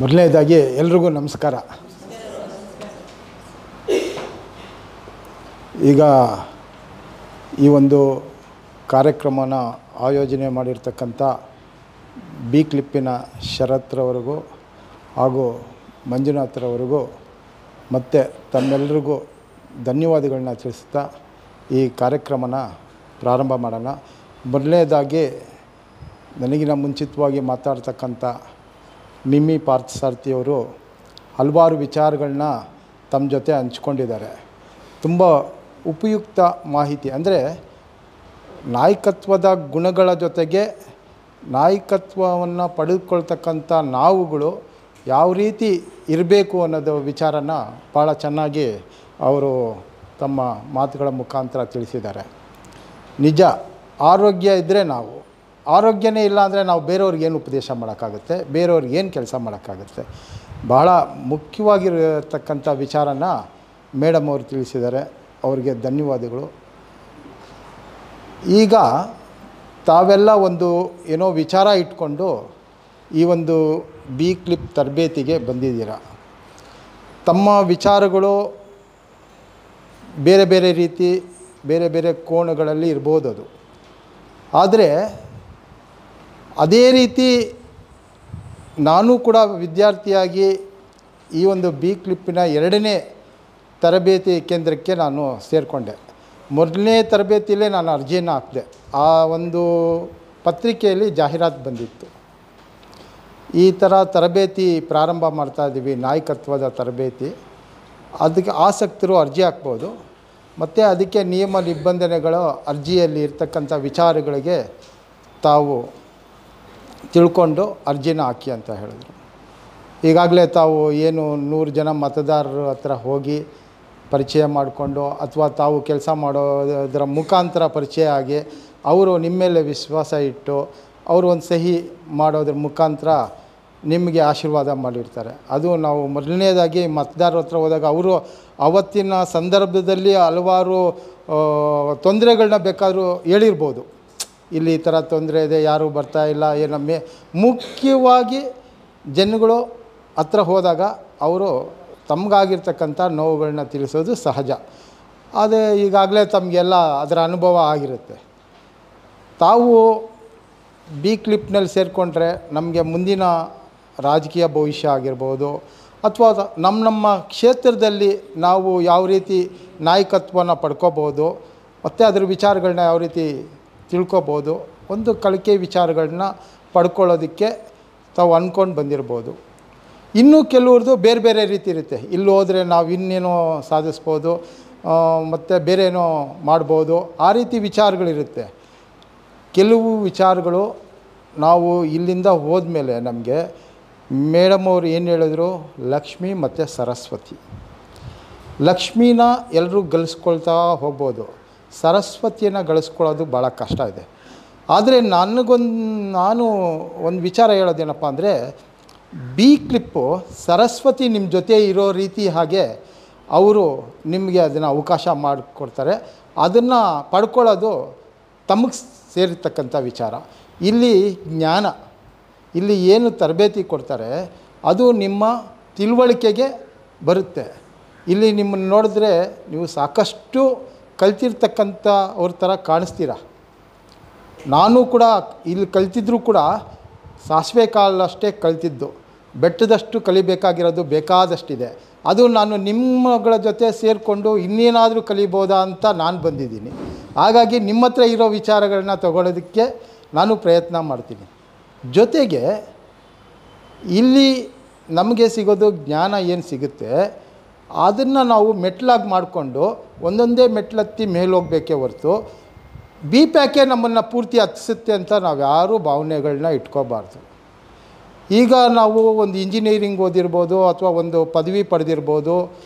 ಮೊದಲನೇದಾಗಿ ಎಲ್ರಿಗೂ ನಮಸ್ಕಾರ. ಈಗ ಈ ಒಂದು ಕಾರ್ಯಕ್ರಮನ ಆಯೋಜನೆ ಮಾಡಿರ್ತಕ್ಕಂಥ ಬಿ ಕ್ಲಿಪ್ಪಿನ ಶರತ್ರವರೆಗೂ ಹಾಗೂ ಮಂಜುನಾಥ್ರವರೆಗೂ ಮತ್ತು ತಮ್ಮೆಲ್ಲರಿಗೂ ಧನ್ಯವಾದಗಳನ್ನ ತಿಳಿಸ್ತಾ ಈ ಕಾರ್ಯಕ್ರಮನ ಪ್ರಾರಂಭ ಮಾಡೋಣ. ಮೊದಲನೇದಾಗಿ ನನಗಿನ ಮುಂಚಿತವಾಗಿ ಮಾತಾಡ್ತಕ್ಕಂಥ ಮಿಮ್ಮಿ ಪಾರ್ಥಸಾರಥಿಯವರು ಹಲವಾರು ವಿಚಾರಗಳನ್ನ ತಮ್ಮ ಜೊತೆ ಹಂಚ್ಕೊಂಡಿದ್ದಾರೆ. ತುಂಬ ಉಪಯುಕ್ತ ಮಾಹಿತಿ, ಅಂದರೆ ನಾಯಕತ್ವದ ಗುಣಗಳ ಜೊತೆಗೆ ನಾಯಕತ್ವವನ್ನು ಪಡೆದುಕೊಳ್ತಕ್ಕಂಥ ನಾವುಗಳು ಯಾವ ರೀತಿ ಇರಬೇಕು ಅನ್ನೋದು ವಿಚಾರನ ಭಾಳ ಚೆನ್ನಾಗಿ ಅವರು ತಮ್ಮ ಮಾತುಗಳ ಮುಖಾಂತರ ತಿಳಿಸಿದ್ದಾರೆ. ನಿಜ, ಆರೋಗ್ಯ ಇದ್ದರೆ ನಾವು, ಆರೋಗ್ಯನೇ ಇಲ್ಲ ಅಂದರೆ ನಾವು ಬೇರೆಯವ್ರಿಗೆ ಏನು ಉಪದೇಶ ಮಾಡೋಕ್ಕಾಗುತ್ತೆ, ಬೇರೆಯವ್ರಿಗೆ ಏನು ಕೆಲಸ ಮಾಡೋಕ್ಕಾಗುತ್ತೆ. ಬಹಳ ಮುಖ್ಯವಾಗಿರತಕ್ಕಂಥ ವಿಚಾರನ ಮೇಡಮ್ ಅವರು ತಿಳಿಸಿದ್ದಾರೆ, ಅವರಿಗೆ ಧನ್ಯವಾದಗಳು. ಈಗ ತಾವೆಲ್ಲ ಒಂದು ಏನೋ ವಿಚಾರ ಇಟ್ಕೊಂಡು ಈ ಒಂದು ಬಿ ಕ್ಲಿಪ್ ತರಬೇತಿಗೆ ಬಂದಿದ್ದೀರ. ತಮ್ಮ ವಿಚಾರಗಳು ಬೇರೆ ಬೇರೆ ರೀತಿ ಬೇರೆ ಬೇರೆ ಕೋಣಗಳಲ್ಲಿ ಇರ್ಬೋದು. ಅದು ಆದರೆ ಅದೇ ರೀತಿ ನಾನು ಕೂಡ ವಿದ್ಯಾರ್ಥಿಯಾಗಿ ಈ ಒಂದು ಬಿ ಕ್ಲಿಪ್ಪಿನ 2ನೇ ತರಬೇತಿ ಕೇಂದ್ರಕ್ಕೆ ನಾನು ಸೇರಿಕೊಂಡೆ. ಮೊದಲನೇ ತರಬೇತಿಯಲ್ಲೇ ನಾನು ಅರ್ಜಿಯನ್ನು ಹಾಕಿದೆ. ಆ ಒಂದು ಪತ್ರಿಕೆಯಲ್ಲಿ ಜಾಹೀರಾತು ಬಂದಿತ್ತು, ಈ ಥರ ತರಬೇತಿ ಪ್ರಾರಂಭ ಮಾಡ್ತಾಯಿದ್ದೀವಿ, ನಾಯಕತ್ವದ ತರಬೇತಿ, ಅದಕ್ಕೆ ಆಸಕ್ತರು ಅರ್ಜಿ ಹಾಕ್ಬೋದು, ಮತ್ತು ಅದಕ್ಕೆ ನಿಯಮ ನಿಬಂಧನೆಗಳು ಅರ್ಜಿಯಲ್ಲಿ ಇರ್ತಕ್ಕಂಥ ವಿಚಾರಗಳಿಗೆ ತಾವು ತಿಳ್ಕೊಂಡು ಅರ್ಜಿನ ಹಾಕಿ ಅಂತ ಹೇಳಿದ್ರು. ಈಗಾಗಲೇ ತಾವು ಏನು 100 ಜನ ಮತದಾರರ ಹತ್ರ ಹೋಗಿ ಪರಿಚಯ ಮಾಡಿಕೊಂಡು ಅಥವಾ ತಾವು ಕೆಲಸ ಮಾಡೋದರ ಮುಖಾಂತರ ಪರಿಚಯ ಆಗಿ ಅವರು ನಿಮ್ಮ ಮೇಲೆ ವಿಶ್ವಾಸ ಇಟ್ಟು ಅವರು ಒಂದು ಸಹಿ ಮಾಡೋದ್ರ ಮುಖಾಂತರ ನಿಮಗೆ ಆಶೀರ್ವಾದ ಮಾಡಿರ್ತಾರೆ. ಅದು ನಾವು ಮೊದಲನೇದಾಗಿ ಮತದಾರರ ಹತ್ರ ಹೋದಾಗ ಅವರು ಅವತ್ತಿನ ಸಂದರ್ಭದಲ್ಲಿ ಹಲವಾರು ತೊಂದರೆಗಳನ್ನ ಬೇಕಾದರೂ ಹೇಳಿರ್ಬೋದು, ಇಲ್ಲಿ ಈ ಥರ ತೊಂದರೆ ಇದೆ, ಯಾರೂ ಬರ್ತಾಯಿಲ್ಲ, ಏನಮ್ಮೆ ಮುಖ್ಯವಾಗಿ ಜನಗಳು ಹತ್ರ ಹೋದಾಗ ಅವರು ತಮಗಾಗಿರ್ತಕ್ಕಂಥ ನೋವುಗಳನ್ನ ತಿಳಿಸೋದು ಸಹಜ. ಅದೇ ಈಗಾಗಲೇ ತಮಗೆಲ್ಲ ಅದರ ಅನುಭವ ಆಗಿರುತ್ತೆ. ತಾವು ಬಿ ಕ್ಲಿಪ್ನಲ್ಲಿ ಸೇರಿಕೊಂಡ್ರೆ ನಮಗೆ ಮುಂದಿನ ರಾಜಕೀಯ ಭವಿಷ್ಯ ಆಗಿರ್ಬೋದು, ಅಥವಾ ನಮ್ಮ ಕ್ಷೇತ್ರದಲ್ಲಿ ನಾವು ಯಾವ ರೀತಿ ನಾಯಕತ್ವನ ಪಡ್ಕೋಬೋದು, ಮತ್ತು ಅದರ ವಿಚಾರಗಳನ್ನ ಯಾವ ರೀತಿ ತಿಳ್ಕೊಬೋದು, ಒಂದು ಕಲಿಕೆ ವಿಚಾರಗಳನ್ನ ಪಡ್ಕೊಳ್ಳೋದಕ್ಕೆ ತಾವು ಅಂದ್ಕೊಂಡು ಬಂದಿರ್ಬೋದು. ಇನ್ನೂ ಕೆಲವ್ರದ್ದು ಬೇರೆ ಬೇರೆ ರೀತಿ ಇರುತ್ತೆ. ಇಲ್ಲಿ ಹೋದರೆ ನಾವು ಇನ್ನೇನೋ ಸಾಧಿಸ್ಬೋದು, ಮತ್ತು ಬೇರೆ ಏನೋ ಮಾಡ್ಬೋದು, ಆ ರೀತಿ ವಿಚಾರಗಳಿರುತ್ತೆ. ಕೆಲವು ವಿಚಾರಗಳು ನಾವು ಇಲ್ಲಿಂದ ಹೋದ್ಮೇಲೆ ನಮಗೆ ಮೇಡಮ್ ಅವರು ಏನು ಹೇಳಿದ್ರು, ಲಕ್ಷ್ಮಿ ಮತ್ತು ಸರಸ್ವತಿ. ಲಕ್ಷ್ಮೀನ ಎಲ್ಲರೂ ಗಳಿಸ್ಕೊಳ್ತಾ ಹೋಗ್ಬೋದು, ಸರಸ್ವತಿಯನ್ನು ಗಳಿಸ್ಕೊಳ್ಳೋದು ಭಾಳ ಕಷ್ಟ ಇದೆ. ಆದರೆ ನಾನು ಒಂದು ವಿಚಾರ ಹೇಳೋದೇನಪ್ಪ ಅಂದರೆ, ಬಿ ಕ್ಲಿಪ್ಪು ಸರಸ್ವತಿ ನಿಮ್ಮ ಜೊತೆ ಇರೋ ರೀತಿ ಹಾಗೆ ಅವರು ನಿಮಗೆ ಅದನ್ನು ಅವಕಾಶ ಮಾಡಿಕೊಡ್ತಾರೆ. ಅದನ್ನು ಪಡ್ಕೊಳ್ಳೋದು ತಮಗೆ ಸೇರಿರ್ತಕ್ಕಂಥ ವಿಚಾರ. ಇಲ್ಲಿ ಜ್ಞಾನ, ಇಲ್ಲಿ ಏನು ತರಬೇತಿ ಕೊಡ್ತಾರೆ ಅದು ನಿಮ್ಮ ತಿಳುವಳಿಕೆಗೆ ಬರುತ್ತೆ. ಇಲ್ಲಿ ನಿಮ್ಮನ್ನು ನೋಡಿದ್ರೆ ನೀವು ಸಾಕಷ್ಟು ಕಲ್ತಿರ್ತಕ್ಕಂಥ ಅವ್ರ ಥರ ಕಾಣಿಸ್ತೀರ. ನಾನು ಕೂಡ ಇಲ್ಲಿ ಕಲ್ತಿದ್ರೂ ಕೂಡ ಸಾಸಿವೆ ಕಾಲಷ್ಟೇ ಕಲ್ತಿದ್ದು, ಬೆಟ್ಟದಷ್ಟು ಕಲಿಬೇಕಾಗಿರೋದು ಬೇಕಾದಷ್ಟಿದೆ. ಅದು ನಾನು ನಿಮ್ಮಗಳ ಜೊತೆ ಸೇರಿಕೊಂಡು ಇನ್ನೇನಾದರೂ ಕಲಿಬೋದಾ ಅಂತ ನಾನು ಬಂದಿದ್ದೀನಿ. ಹಾಗಾಗಿ ನಿಮ್ಮ ಹತ್ರ ಇರೋ ವಿಚಾರಗಳನ್ನ ತಗೊಳ್ಳೋದಕ್ಕೆ ನಾನು ಪ್ರಯತ್ನ ಮಾಡ್ತೀನಿ. ಜೊತೆಗೆ ಇಲ್ಲಿ ನಮಗೆ ಸಿಗೋದು ಜ್ಞಾನ ಏನು ಸಿಗುತ್ತೆ ಅದನ್ನು ನಾವು ಮೆಟ್ಲಾಗಿ ಮಾಡಿಕೊಂಡು ಒಂದೊಂದೇ ಮೆಟ್ಲತ್ತಿ ಮೇಲೋಗಬೇಕೇ ಹೊರತು ಬಿ ಪ್ಯಾಕೆ ನಮ್ಮನ್ನು ಪೂರ್ತಿ ಹತ್ತಿಸುತ್ತೆ ಅಂತ ನಾವು ಯಾರೂ ಭಾವನೆಗಳನ್ನ ಇಟ್ಕೋಬಾರ್ದು. ಈಗ ನಾವು ಒಂದು ಇಂಜಿನಿಯರಿಂಗ್ ಓದಿರ್ಬೋದು, ಅಥವಾ ಒಂದು ಪದವಿ ಪಡೆದಿರ್ಬೋದು,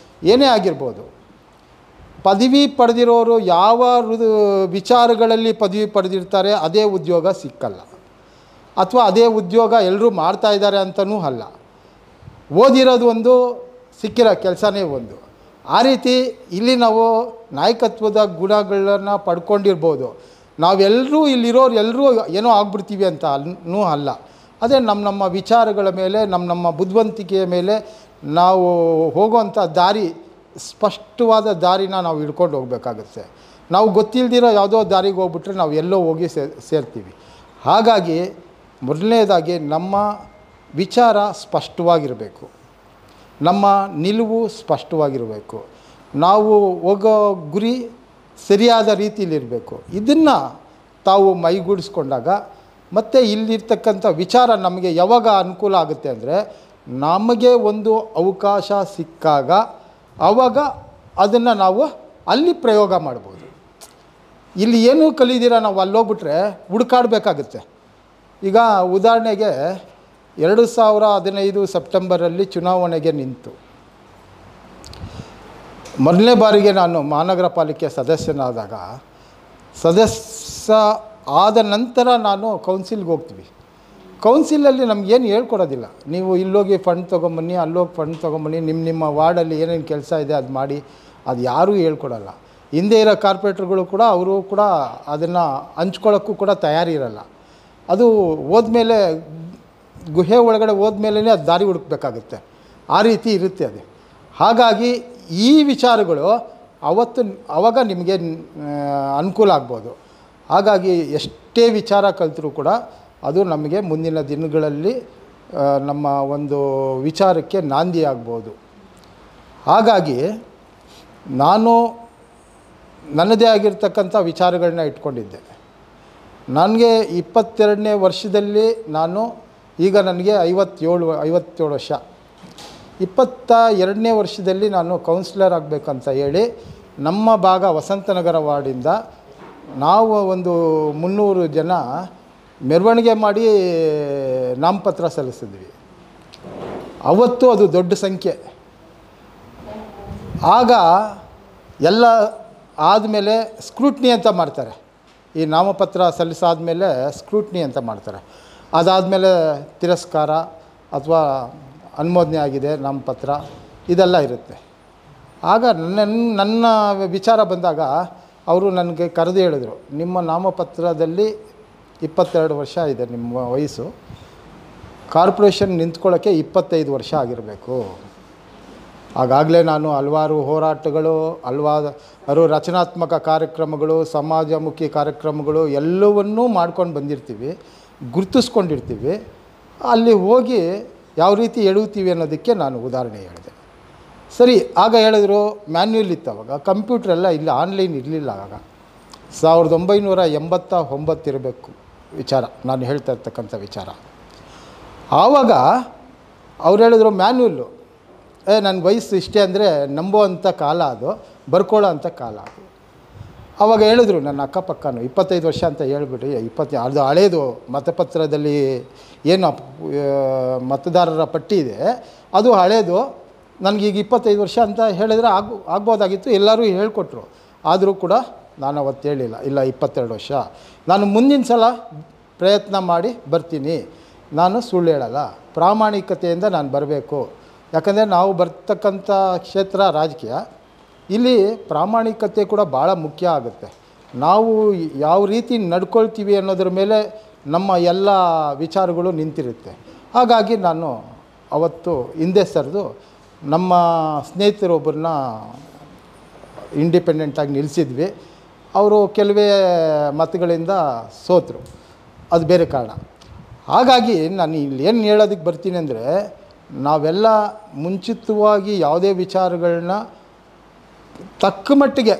ಏನೇ ಆಗಿರ್ಬೋದು. ಪದವಿ ಪಡೆದಿರೋರು ಯಾವ ವಿಚಾರಗಳಲ್ಲಿ ಪದವಿ ಪಡೆದಿರ್ತಾರೆ ಅದೇ ಉದ್ಯೋಗ ಸಿಕ್ಕಲ್ಲ, ಅಥವಾ ಅದೇ ಉದ್ಯೋಗ ಎಲ್ಲರೂ ಮಾಡ್ತಾಯಿದ್ದಾರೆ ಅಂತಲೂ ಅಲ್ಲ. ಓದಿರೋದು ಒಂದು, ಸಿಕ್ಕಿರೋ ಕೆಲಸನೇ ಒಂದು. ಆ ರೀತಿ ಇಲ್ಲಿ ನಾವು ನಾಯಕತ್ವದ ಗುಣಗಳನ್ನು ಪಡ್ಕೊಂಡಿರ್ಬೋದು. ನಾವೆಲ್ಲರೂ ಇಲ್ಲಿರೋರು ಎಲ್ಲರೂ ಏನೋ ಆಗ್ಬಿಡ್ತೀವಿ ಅಂತ ಅಲ್ಲ. ಅದೇ ನಮ್ಮ ವಿಚಾರಗಳ ಮೇಲೆ ನಮ್ಮ ಬುದ್ಧಿವಂತಿಕೆಯ ಮೇಲೆ ನಾವು ಹೋಗುವಂಥ ದಾರಿ ಸ್ಪಷ್ಟವಾದ ದಾರಿನ ನಾವು ಹಿಡ್ಕೊಂಡು ಹೋಗಬೇಕಾಗುತ್ತೆ. ನಾವು ಗೊತ್ತಿಲ್ಲದಿರೋ ಯಾವುದೋ ದಾರಿಗೆ ಹೋಗ್ಬಿಟ್ರೆ ನಾವು ಎಲ್ಲೋ ಹೋಗಿ ಸೇರ್ತೀವಿ. ಹಾಗಾಗಿ ಮೊದಲನೇದಾಗಿ ನಮ್ಮ ವಿಚಾರ ಸ್ಪಷ್ಟವಾಗಿರಬೇಕು, ನಮ್ಮ ನಿಲುವು ಸ್ಪಷ್ಟವಾಗಿರಬೇಕು, ನಾವು ಹೋಗೋ ಗುರಿ ಸರಿಯಾದ ರೀತಿಯಲ್ಲಿರಬೇಕು. ಇದನ್ನು ತಾವು ಮೈಗೂಡಿಸ್ಕೊಂಡಾಗ ಮತ್ತು ಇಲ್ಲಿರ್ತಕ್ಕಂಥ ವಿಚಾರ ನಮಗೆ ಯಾವಾಗ ಅನುಕೂಲ ಆಗುತ್ತೆ ಅಂದರೆ, ನಮಗೆ ಒಂದು ಅವಕಾಶ ಸಿಕ್ಕಾಗ ಆವಾಗ ಅದನ್ನು ನಾವು ಅಲ್ಲಿ ಪ್ರಯೋಗ ಮಾಡ್ಬೋದು. ಇಲ್ಲಿ ಏನೂ ಕಲಿದಿರ ನಾವು ಅಲ್ಲೋಗ್ಬಿಟ್ರೆ ಹುಡುಕಾಡಬೇಕಾಗುತ್ತೆ. ಈಗ ಉದಾಹರಣೆಗೆ 2015 ಸೆಪ್ಟೆಂಬರಲ್ಲಿ ಚುನಾವಣೆಗೆ ನಿಂತು ಮೊದಲನೇ ಬಾರಿಗೆ ನಾನು ಮಹಾನಗರ ಪಾಲಿಕೆ ಸದಸ್ಯನಾದಾಗ, ಸದಸ್ಯ ಆದ ನಂತರ ನಾನು ಕೌನ್ಸಿಲ್ಗೆ ಹೋಗ್ತೀವಿ. ಕೌನ್ಸಿಲಲ್ಲಿ ನಮಗೇನು ಹೇಳ್ಕೊಡೋದಿಲ್ಲ. ನೀವು ಇಲ್ಲೋಗಿ ಫಂಡ್ ತೊಗೊಂಬನ್ನಿ, ಅಲ್ಲೋಗಿ ಫಂಡ್ ತೊಗೊಂಬನ್ನಿ, ನಿಮ್ಮ ವಾರ್ಡಲ್ಲಿ ಏನೇನು ಕೆಲಸ ಇದೆ ಅದು ಮಾಡಿ, ಅದು ಯಾರೂ ಹೇಳ್ಕೊಡಲ್ಲ. ಹಿಂದೆ ಇರೋ ಕಾರ್ಪೊರೇಟ್ರುಗಳು ಕೂಡ ಅವರು ಕೂಡ ಅದನ್ನು ಹಂಚ್ಕೊಳ್ಳೋಕ್ಕೂ ಕೂಡ ತಯಾರಿರಲ್ಲ. ಅದು ಹೋದ್ಮೇಲೆ ಗುಹೆ ಒಳಗಡೆ ಹೋದ್ಮೇಲೆ ಅದು ದಾರಿ ಹುಡುಕಬೇಕಾಗುತ್ತೆ. ಆ ರೀತಿ ಇರುತ್ತೆ ಅದು. ಹಾಗಾಗಿ ಈ ವಿಚಾರಗಳು ಆವಾಗ ನಿಮಗೆ ಅನುಕೂಲ ಆಗ್ಬೋದು. ಹಾಗಾಗಿ ಎಷ್ಟೇ ವಿಚಾರ ಕಲಿತರೂ ಕೂಡ ಅದು ನಮಗೆ ಮುಂದಿನ ದಿನಗಳಲ್ಲಿ ನಮ್ಮ ಒಂದು ವಿಚಾರಕ್ಕೆ ನಾಂದಿ ಆಗ್ಬೋದು. ಹಾಗಾಗಿ ನಾನು ನನ್ನದೇ ಆಗಿರ್ತಕ್ಕಂಥ ವಿಚಾರಗಳನ್ನ ಇಟ್ಕೊಂಡಿದ್ದೆ. ನನಗೆ 22ನೇ ವರ್ಷದಲ್ಲಿ ಈಗ ನನಗೆ 57 ವರ್ಷ. 22ನೇ ವರ್ಷದಲ್ಲಿ ನಾನು ಕೌನ್ಸಿಲರ್ ಆಗಬೇಕಂತ ಹೇಳಿ ನಮ್ಮ ಭಾಗ ವಸಂತನಗರ ವಾರ್ಡಿಂದ ನಾವು ಒಂದು 300 ಜನ ಮೆರವಣಿಗೆ ಮಾಡಿ ನಾಮಪತ್ರ ಸಲ್ಲಿಸಿದ್ವಿ. ಅವತ್ತು ಅದು ದೊಡ್ಡ ಸಂಖ್ಯೆ. ಆಗ ಎಲ್ಲ ಆದಮೇಲೆ ಸ್ಕ್ರೂಟ್ನಿ ಅಂತ ಮಾಡ್ತಾರೆ. ಈ ನಾಮಪತ್ರ ಸಲ್ಲಿಸಾದ್ಮೇಲೆ ಸ್ಕ್ರೂಟ್ನಿ ಅಂತ ಮಾಡ್ತಾರೆ. ಅದಾದಮೇಲೆ ತಿರಸ್ಕಾರ ಅಥವಾ ಅನುಮೋದನೆ ಆಗಿದೆ ನಾಮಪತ್ರ ಇದೆಲ್ಲ ಇರುತ್ತೆ. ಆಗ ನನ್ನ ವಿಚಾರ ಬಂದಾಗ ಅವರು ನನಗೆ ಕರೆದು ಹೇಳಿದ್ರು, ನಿಮ್ಮ ನಾಮಪತ್ರದಲ್ಲಿ 22 ವರ್ಷ ಇದೆ ನಿಮ್ಮ ವಯಸ್ಸು, ಕಾರ್ಪೊರೇಷನ್ ನಿಂತ್ಕೊಳ್ಳೋಕ್ಕೆ 25 ವರ್ಷ ಆಗಿರಬೇಕು. ಆಗಾಗಲೇ ನಾನು ಹಲವಾರು ಹೋರಾಟಗಳು, ಹಲವಾರು ರಚನಾತ್ಮಕ ಕಾರ್ಯಕ್ರಮಗಳು, ಸಮಾಜಮುಖಿ ಕಾರ್ಯಕ್ರಮಗಳು ಎಲ್ಲವನ್ನೂ ಮಾಡ್ಕೊಂಡು ಬಂದಿರ್ತೀವಿ, ಗುರುತಿಸ್ಕೊಂಡಿರ್ತೀವಿ. ಅಲ್ಲಿ ಹೋಗಿ ಯಾವ ರೀತಿ ಎಳುತ್ತೀವಿ ಅನ್ನೋದಕ್ಕೆ ನಾನು ಉದಾಹರಣೆ ಹೇಳಿದೆ. ಸರಿ, ಆಗ ಹೇಳಿದ್ರು ಮ್ಯಾನ್ಯುಯಲ್ ಇತ್ತು. ಅವಾಗ ಕಂಪ್ಯೂಟ್ರೆಲ್ಲ ಇಲ್ಲಿ ಆನ್ಲೈನ್ ಇರಲಿಲ್ಲ. ಆಗ 1989 ಇರಬೇಕು ವಿಚಾರ, ನಾನು ಹೇಳ್ತಾ ಇರ್ತಕ್ಕಂಥ ವಿಚಾರ. ಆವಾಗ ಅವ್ರು ಹೇಳಿದ್ರು ಮ್ಯಾನ್ಯುಲ್ಲು, ನನ್ನ ವಯಸ್ಸು ಇಷ್ಟೇ ಅಂದರೆ ನಂಬುವಂಥ ಕಾಲ ಅದು, ಬರ್ಕೊಳ್ಳೋ ಅಂಥ ಕಾಲ ಅದು. ಆವಾಗ ಹೇಳಿದ್ರು ನನ್ನ ಅಕ್ಕಪಕ್ಕನೂ 25 ವರ್ಷ ಅಂತ ಹೇಳ್ಬಿಟ್ಟು, ಅದು ಹಳೇದು ಮತಪತ್ರದಲ್ಲಿ ಏನು ಮತದಾರರ ಪಟ್ಟಿ ಇದೆ ಅದು ಹಳೇದು. ನನಗೀಗ 25 ವರ್ಷ ಅಂತ ಹೇಳಿದರೆ ಆಗ್ಬೋದಾಗಿತ್ತು, ಎಲ್ಲರೂ ಹೇಳ್ಕೊಟ್ರು. ಆದರೂ ಕೂಡ ನಾನು ಅವತ್ತು ಹೇಳಿಲ್ಲ, ಇಲ್ಲ 22 ವರ್ಷ, ನಾನು ಮುಂದಿನ ಸಲ ಪ್ರಯತ್ನ ಮಾಡಿ ಬರ್ತೀನಿ, ನಾನು ಸುಳ್ಳು ಹೇಳಲ್ಲ, ಪ್ರಾಮಾಣಿಕತೆಯಿಂದ ನಾನು ಬರಬೇಕು. ಯಾಕಂದರೆ ನಾವು ಬರ್ತಕ್ಕಂಥ ಕ್ಷೇತ್ರ ರಾಜಕೀಯ, ಇಲ್ಲಿ ಪ್ರಾಮಾಣಿಕತೆ ಕೂಡ ಭಾಳ ಮುಖ್ಯ ಆಗುತ್ತೆ. ನಾವು ಯಾವ ರೀತಿ ನಡ್ಕೊಳ್ತೀವಿ ಅನ್ನೋದ್ರ ಮೇಲೆ ನಮ್ಮ ಎಲ್ಲ ವಿಚಾರಗಳು ನಿಂತಿರುತ್ತೆ. ಹಾಗಾಗಿ ನಾನು ಅವತ್ತು ಹಿಂದೆ ಸರಿದು ನಮ್ಮ ಸ್ನೇಹಿತರೊಬ್ಬರನ್ನ ಇಂಡಿಪೆಂಡೆಂಟಾಗಿ ನಿಲ್ಲಿಸಿದ್ವಿ. ಅವರು ಕೆಲವೇ ಮತಗಳಿಂದ ಸೋತರು, ಅದು ಬೇರೆ ಕಾರಣ. ಹಾಗಾಗಿ ನಾನು ಇಲ್ಲಿ ಏನು ಹೇಳೋದಕ್ಕೆ ಬರ್ತೀನಿ ಅಂದರೆ, ನಾವೆಲ್ಲ ಮುಂಚಿತವಾಗಿ ಯಾವುದೇ ವಿಚಾರಗಳನ್ನ ತಕ್ಕ ಮಟ್ಟಿಗೆ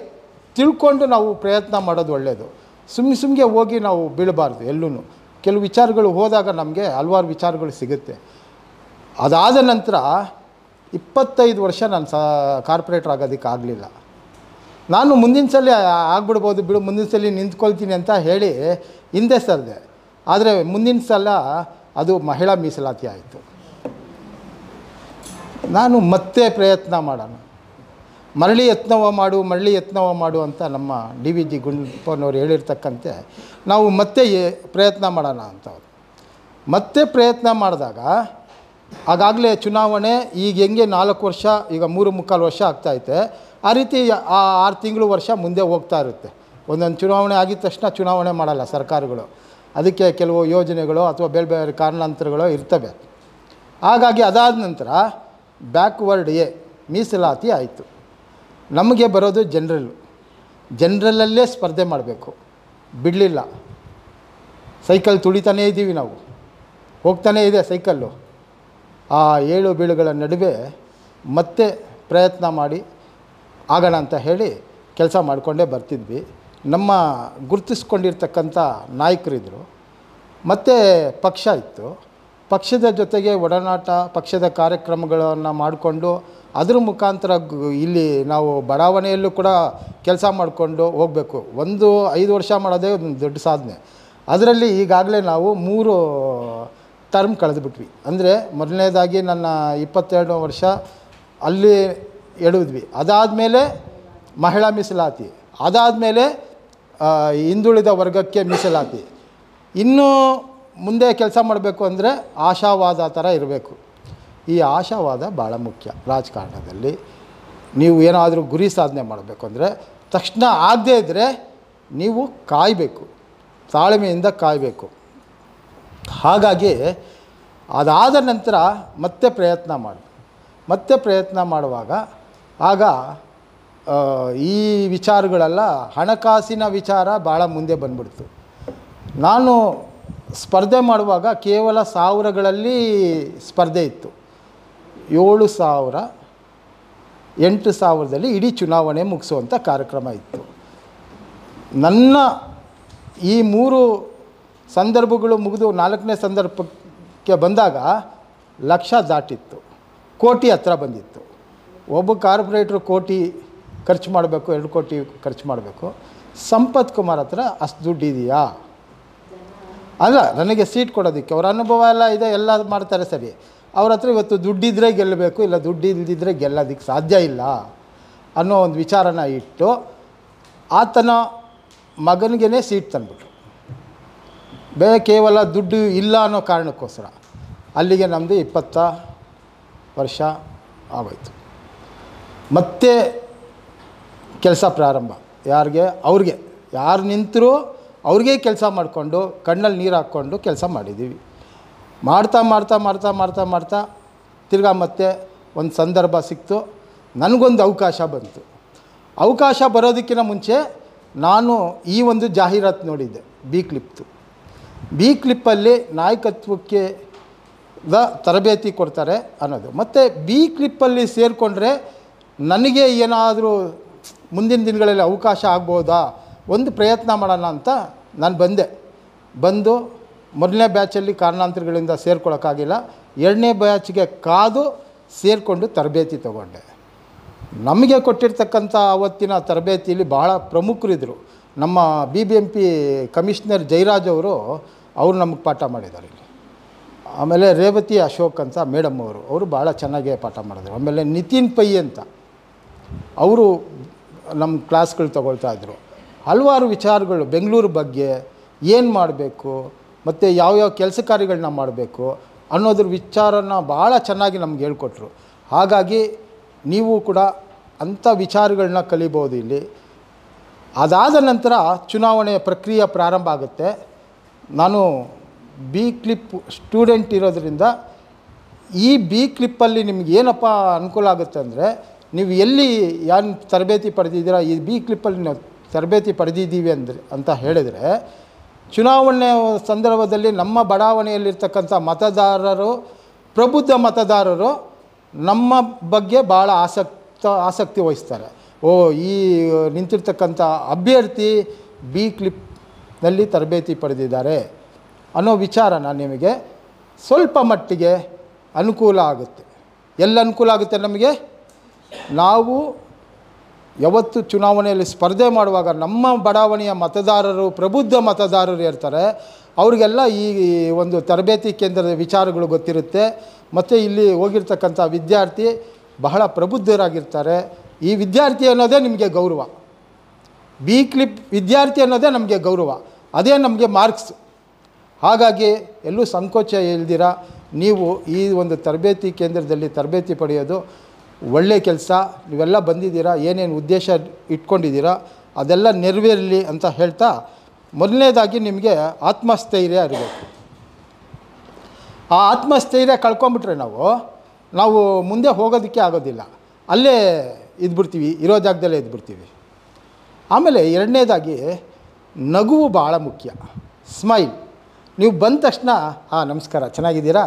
ತಿಳ್ಕೊಂಡು ನಾವು ಪ್ರಯತ್ನ ಮಾಡೋದು ಒಳ್ಳೆಯದು. ಸುಮ್ಮನೆ ಹೋಗಿ ನಾವು ಬೀಳಬಾರ್ದು. ಎಲ್ಲೂ ಕೆಲವು ವಿಚಾರಗಳು ಹೋದಾಗ ನಮಗೆ ಹಲವಾರು ವಿಚಾರಗಳು ಸಿಗುತ್ತೆ. ಅದಾದ ನಂತರ 25 ವರ್ಷ ನಾನು ಕಾರ್ಪೊರೇಟ್ರ್ ಆಗೋದಕ್ಕೆ ಆಗಲಿಲ್ಲ. ನಾನು ಮುಂದಿನ ಸಲ ಆಗ್ಬಿಡ್ಬೋದು ಬಿಡು, ಮುಂದಿನ ಸಲ ನಿಂತ್ಕೊಳ್ತೀನಿ ಅಂತ ಹೇಳಿ ಹಿಂದೆ ಸರಿದೆ. ಆದರೆ ಮುಂದಿನ ಸಲ ಅದು ಮಹಿಳಾ ಮೀಸಲಾತಿ ಆಯಿತು. ನಾನು ಮತ್ತೆ ಪ್ರಯತ್ನ ಮಾಡೋಣ, ಮರಳಿ ಯತ್ನವ ಮಾಡು ಅಂತ ನಮ್ಮ DVG ಗುಂಡಪ್ಪನವ್ರು ಹೇಳಿರ್ತಕ್ಕಂತೆ ನಾವು ಮತ್ತೆ ಪ್ರಯತ್ನ ಮಾಡೋಣ ಅಂತವ್ರು. ಮತ್ತೆ ಪ್ರಯತ್ನ ಮಾಡಿದಾಗ ಆಗಾಗಲೇ ಚುನಾವಣೆ ಈಗ ಹೆಂಗೆ 4 ವರ್ಷ, ಈಗ 3.25 ವರ್ಷ ಆಗ್ತಾಯಿದೆ. ಆ ರೀತಿ 6 ತಿಂಗಳು ವರ್ಷ ಮುಂದೆ ಹೋಗ್ತಾ ಇರುತ್ತೆ. ಒಂದೊಂದು ಚುನಾವಣೆ ಆಗಿದ ತಕ್ಷಣ ಚುನಾವಣೆ ಮಾಡಲ್ಲ ಸರ್ಕಾರಗಳು. ಅದಕ್ಕೆ ಕೆಲವು ಯೋಜನೆಗಳು ಅಥವಾ ಬೇರೆ ಬೇರೆ ಕಾರಣಾಂತರಗಳು ಇರ್ತವೆ. ಹಾಗಾಗಿ ಅದಾದ ನಂತರ ಬ್ಯಾಕ್ವರ್ಡ್ ಎ ಮೀಸಲಾತಿ ಆಯಿತು. ನಮಗೆ ಬರೋದು ಜನರಲ್ಲೇ ಸ್ಪರ್ಧೆ ಮಾಡಬೇಕು. ಬಿಡಲಿಲ್ಲ. ಸೈಕಲ್ ತುಳಿತಾನೇ ಇದ್ದೀವಿ ನಾವು, ಹೋಗ್ತಾನೇ ಇದೆ ಸೈಕಲ್ಲು. ಆ ಏಳು ಬೀಳುಗಳ ನಡುವೆ ಮತ್ತೆ ಪ್ರಯತ್ನ ಮಾಡಿ ಆಗೋಣ ಅಂತ ಹೇಳಿ ಕೆಲಸ ಮಾಡಿಕೊಂಡೇ ಬರ್ತಿದ್ವಿ. ನಮ್ಮ ಗುರುತಿಸ್ಕೊಂಡಿರ್ತಕ್ಕಂಥ ನಾಯಕರಿದ್ದರು, ಮತ್ತು ಪಕ್ಷ ಇತ್ತು. ಪಕ್ಷದ ಜೊತೆಗೆ ಒಡನಾಟ, ಪಕ್ಷದ ಕಾರ್ಯಕ್ರಮಗಳನ್ನು ಮಾಡಿಕೊಂಡು ಅದ್ರ ಮುಖಾಂತರ ಇಲ್ಲಿ ನಾವು ಬಡಾವಣೆಯಲ್ಲೂ ಕೂಡ ಕೆಲಸ ಮಾಡಿಕೊಂಡು ಹೋಗಬೇಕು. 5 ವರ್ಷ ಮಾಡೋದೇ ಒಂದು ದೊಡ್ಡ ಸಾಧನೆ. ಅದರಲ್ಲಿ ಈಗಾಗಲೇ ನಾವು 3 ಟರ್ಮ್ ಕಳೆದುಬಿಟ್ವಿ. ಅಂದರೆ ಮೊದಲನೇದಾಗಿ ನನ್ನ 22 ವರ್ಷ ಅಲ್ಲಿ ಎಳೆದ್ವಿ. ಅದಾದಮೇಲೆ ಮಹಿಳಾ ಮೀಸಲಾತಿ, ಅದಾದಮೇಲೆ ಹಿಂದುಳಿದ ವರ್ಗಕ್ಕೆ ಮೀಸಲಾತಿ. ಇನ್ನೂ ಮುಂದೆ ಕೆಲಸ ಮಾಡಬೇಕು ಅಂದರೆ ಆಶಾವಾದ ಥರ ಇರಬೇಕು. ಈ ಆಶಾವಾದ ಭಾಳ ಮುಖ್ಯ ರಾಜಕಾರಣದಲ್ಲಿ. ನೀವು ಏನಾದರೂ ಗುರಿ ಸಾಧನೆ ಮಾಡಬೇಕು ಅಂದರೆ ತಕ್ಷಣ ಆಗದೇ ಇದ್ದರೆ ನೀವು ಕಾಯಬೇಕು, ತಾಳ್ಮೆಯಿಂದ ಕಾಯಬೇಕು. ಹಾಗಾಗಿ ಅದಾದ ನಂತರ ಮತ್ತೆ ಪ್ರಯತ್ನ ಮಾಡುವಾಗ ಆಗ ಈ ವಿಚಾರಗಳೆಲ್ಲ ಹಣಕಾಸಿನ ವಿಚಾರ ಭಾಳ ಮುಂದೆ ಬಂದ್ಬಿಡ್ತು. ನಾನು ಸ್ಪರ್ಧೆ ಮಾಡುವಾಗ ಕೇವಲ ಸಾವಿರಗಳಲ್ಲಿ ಸ್ಪರ್ಧೆ ಇತ್ತು. 7,000, 8,000ದಲ್ಲಿ ಇಡೀ ಚುನಾವಣೆ ಮುಗಿಸುವಂಥ ಕಾರ್ಯಕ್ರಮ ಇತ್ತು. ನನ್ನ ಈ 3 ಸಂದರ್ಭಗಳು ಮುಗಿದು 4ನೇ ಸಂದರ್ಭಕ್ಕೆ ಬಂದಾಗ ಲಕ್ಷ ದಾಟಿತ್ತು, ಕೋಟಿ ಹತ್ರ ಬಂದಿತ್ತು. ಒಬ್ಬ ಕಾರ್ಪೊರೇಟ್ರು ಕೋಟಿ ಖರ್ಚು ಮಾಡಬೇಕು, 2 ಕೋಟಿ ಖರ್ಚು ಮಾಡಬೇಕು. ಸಂಪತ್ ಕುಮಾರ್ ಹತ್ರ ಅಷ್ಟು ದುಡ್ಡು ಇದೆಯಾ? ಅಲ್ಲ, ನನಗೆ ಸೀಟ್ ಕೊಡೋದಕ್ಕೆ ಅವ್ರ ಅನುಭವ ಎಲ್ಲ ಇದೆ, ಎಲ್ಲ ಮಾಡ್ತಾರೆ ಸರಿ. ಅವ್ರ ಹತ್ರ ಇವತ್ತು ದುಡ್ಡಿದ್ದರೆ ಗೆಲ್ಲಬೇಕು, ಇಲ್ಲ ದುಡ್ಡು ಇಲ್ಲದಿದ್ದರೆ ಗೆಲ್ಲೋದಕ್ಕೆ ಸಾಧ್ಯ ಇಲ್ಲ ಅನ್ನೋ ಒಂದು ವಿಚಾರನ ಇಟ್ಟು ಆತನ ಮಗನಿಗೇ ಸೀಟ್ ತಂದುಬಿಟ್ರು. ಕೇವಲ ದುಡ್ಡು ಇಲ್ಲ ಅನ್ನೋ ಕಾರಣಕ್ಕೋಸ್ಕರ. ಅಲ್ಲಿಗೆ ನಮ್ಮದು 20 ವರ್ಷ ಆಗೋಯ್ತು. ಮತ್ತೆ ಕೆಲಸ ಪ್ರಾರಂಭ. ಅವ್ರಿಗೆ ಯಾರು ನಿಂತರೂ ಅವ್ರಿಗೆ ಕೆಲಸ ಮಾಡಿಕೊಂಡು ಕಣ್ಣಲ್ಲಿ ನೀರು ಹಾಕ್ಕೊಂಡು ಕೆಲಸ ಮಾಡಿದ್ದೀವಿ. ಮಾಡ್ತಾ ತಿರ್ಗಾ ಮತ್ತೆ ಒಂದು ಸಂದರ್ಭ ಸಿಕ್ತು. ನನಗೊಂದು ಅವಕಾಶ ಬಂತು. ಅವಕಾಶ ಬರೋದಕ್ಕಿಂತ ಮುಂಚೆ ನಾನು ಈ ಒಂದು ಜಾಹೀರಾತು ನೋಡಿದ್ದೆ, ಬಿ ಕ್ಲಿಪ್ಪಲ್ಲಿ ನಾಯಕತ್ವಕ್ಕೆ ತರಬೇತಿ ಕೊಡ್ತಾರೆ ಅನ್ನೋದು. ಮತ್ತು ಬಿ ಕ್ಲಿಪ್ಪಲ್ಲಿ ಸೇರಿಕೊಂಡ್ರೆ ನನಗೆ ಏನಾದರೂ ಮುಂದಿನ ದಿನಗಳಲ್ಲಿ ಅವಕಾಶ ಆಗ್ಬೋದಾ, ಒಂದು ಪ್ರಯತ್ನ ಮಾಡೋಣ ಅಂತ ನಾನು ಬಂದು 1ನೇ ಬ್ಯಾಚಲ್ಲಿ ಕಾರಣಾಂತರಗಳಿಂದ ಸೇರ್ಕೊಳ್ಳೋಕ್ಕಾಗಿಲ್ಲ. 2ನೇ ಬ್ಯಾಚ್ಗೆ ಕಾದು ಸೇರಿಕೊಂಡು ತರಬೇತಿ ತೊಗೊಂಡೆ. ನಮಗೆ ಕೊಟ್ಟಿರ್ತಕ್ಕಂಥ ಅವತ್ತಿನ ತರಬೇತಿಯಲ್ಲಿ ಭಾಳ ಪ್ರಮುಖರಿದ್ದರು. ನಮ್ಮ BBMP ಕಮಿಷನರ್ ಜಯರಾಜ್ ಅವರು ನಮಗೆ ಪಾಠ ಮಾಡಿದ್ದಾರೆ ಇಲ್ಲಿ. ಆಮೇಲೆ ರೇವತಿ ಅಶೋಕ್ ಅಂತ ಮೇಡಮ್ ಅವರು ಭಾಳ ಚೆನ್ನಾಗೇ ಪಾಠ ಮಾಡಿದ್ರು. ಆಮೇಲೆ ನಿತಿನ್ ಪೈ ಅಂತ ಅವರು ನಮ್ಮ ಕ್ಲಾಸ್ಗಳು ತೊಗೊಳ್ತಾಯಿದ್ರು. ಹಲವಾರು ವಿಚಾರಗಳು ಬೆಂಗಳೂರು ಬಗ್ಗೆ ಏನು ಮಾಡಬೇಕು ಮತ್ತು ಯಾವ್ಯಾವ ಕೆಲಸ ಕಾರ್ಯಗಳನ್ನ ಮಾಡಬೇಕು ಅನ್ನೋದ್ರ ವಿಚಾರನ ಭಾಳ ಚೆನ್ನಾಗಿ ನಮ್ಗೆ ಹೇಳ್ಕೊಟ್ರು. ಹಾಗಾಗಿ ನೀವು ಕೂಡ ಅಂಥ ವಿಚಾರಗಳನ್ನ ಕಲಿಬೋದು ಇಲ್ಲಿ. ಅದಾದ ನಂತರ ಚುನಾವಣೆಯ ಪ್ರಕ್ರಿಯೆ ಪ್ರಾರಂಭ ಆಗುತ್ತೆ. ನಾನು ಬಿ ಕ್ಲಿಪ್ ಸ್ಟೂಡೆಂಟ್ ಇರೋದರಿಂದ ಈ ಬಿ ಕ್ಲಿಪ್ಪಲ್ಲಿ ನಿಮ್ಗೆ ಏನಪ್ಪ ಅನುಕೂಲ ಆಗುತ್ತೆ ಅಂದರೆ, ನೀವು ಎಲ್ಲಿ ಏನು ತರಬೇತಿ ಪಡೆದಿದ್ದೀರಾ, ಈ ಬಿ ಕ್ಲಿಪ್ಪಲ್ಲಿ ನಾವು ತರಬೇತಿ ಪಡೆದಿದ್ದೀವಿ ಅಂತ ಹೇಳಿದರೆ, ಚುನಾವಣೆ ಸಂದರ್ಭದಲ್ಲಿ ನಮ್ಮ ಬಡಾವಣೆಯಲ್ಲಿರ್ತಕ್ಕಂಥ ಪ್ರಬುದ್ಧ ಮತದಾರರು ನಮ್ಮ ಬಗ್ಗೆ ಭಾಳ ಆಸಕ್ತಿ ವಹಿಸ್ತಾರೆ. ಈ ನಿಂತಿರ್ತಕ್ಕಂಥ ಅಭ್ಯರ್ಥಿ ಬಿ ಕ್ಲಿಪ್ನಲ್ಲಿ ತರಬೇತಿ ಪಡೆದಿದ್ದಾರೆ ಅನ್ನೋ ವಿಚಾರನ ನಿಮಗೆ ಸ್ವಲ್ಪ ಮಟ್ಟಿಗೆ ಅನುಕೂಲ ಆಗುತ್ತೆ. ಎಲ್ಲ ಅನುಕೂಲ ಆಗುತ್ತೆ ನಮಗೆ. ನಾವು ಯಾವತ್ತು ಚುನಾವಣೆಯಲ್ಲಿ ಸ್ಪರ್ಧೆ ಮಾಡುವಾಗ ನಮ್ಮ ಬಡಾವಣೆಯ ಪ್ರಬುದ್ಧ ಮತದಾರರು ಇರ್ತಾರೆ. ಅವರಿಗೆಲ್ಲ ಈ ಒಂದು ತರಬೇತಿ ಕೇಂದ್ರದ ವಿಚಾರಗಳು ಗೊತ್ತಿರುತ್ತೆ. ಮತ್ತು ಇಲ್ಲಿ ಹೋಗಿರ್ತಕ್ಕಂಥ ವಿದ್ಯಾರ್ಥಿ ಬಹಳ ಪ್ರಬುದ್ಧರಾಗಿರ್ತಾರೆ. ಈ ವಿದ್ಯಾರ್ಥಿ ಅನ್ನೋದೇ ನಿಮಗೆ ಗೌರವ. ಬಿ ಕ್ಲಿಪ್ ವಿದ್ಯಾರ್ಥಿ ಅನ್ನೋದೇ ನಮಗೆ ಗೌರವ, ಅದೇ ನಮಗೆ ಮಾರ್ಕ್ಸ್. ಹಾಗಾಗಿ ಎಲ್ಲೂ ಸಂಕೋಚ ಇಲ್ದಿರ ನೀವು ಈ ಒಂದು ತರಬೇತಿ ಕೇಂದ್ರದಲ್ಲಿ ತರಬೇತಿ ಪಡೆಯೋದು ಒಳ್ಳೆಯ ಕೆಲಸ. ನೀವೆಲ್ಲ ಬಂದಿದ್ದೀರಾ, ಏನೇನು ಉದ್ದೇಶ ಇಟ್ಕೊಂಡಿದ್ದೀರಾ ಅದೆಲ್ಲ ನೆರವೇರಲಿ ಅಂತ ಹೇಳ್ತಾ ಮೊದಲನೇದಾಗಿ ನಿಮಗೆ ಆತ್ಮಸ್ಥೈರ್ಯ ಇರಬೇಕು. ಆ ಆತ್ಮಸ್ಥೈರ್ಯ ಕಳ್ಕೊಂಬಿಟ್ರೆ ನಾವು ಮುಂದೆ ಹೋಗೋದಕ್ಕೆ ಆಗೋದಿಲ್ಲ, ಅಲ್ಲೇ ಇದ್ಬಿಡ್ತೀವಿ, ಇರೋ ಜಾಗದಲ್ಲೇ ಇದ್ಬಿಡ್ತೀವಿ. ಆಮೇಲೆ ಎರಡನೇದಾಗಿ ನಗುವು ಭಾಳ ಮುಖ್ಯ. ಸ್ಮೈಲ್. ನೀವು ಬಂದ ತಕ್ಷಣ ನಮಸ್ಕಾರ, ಚೆನ್ನಾಗಿದ್ದೀರಾ,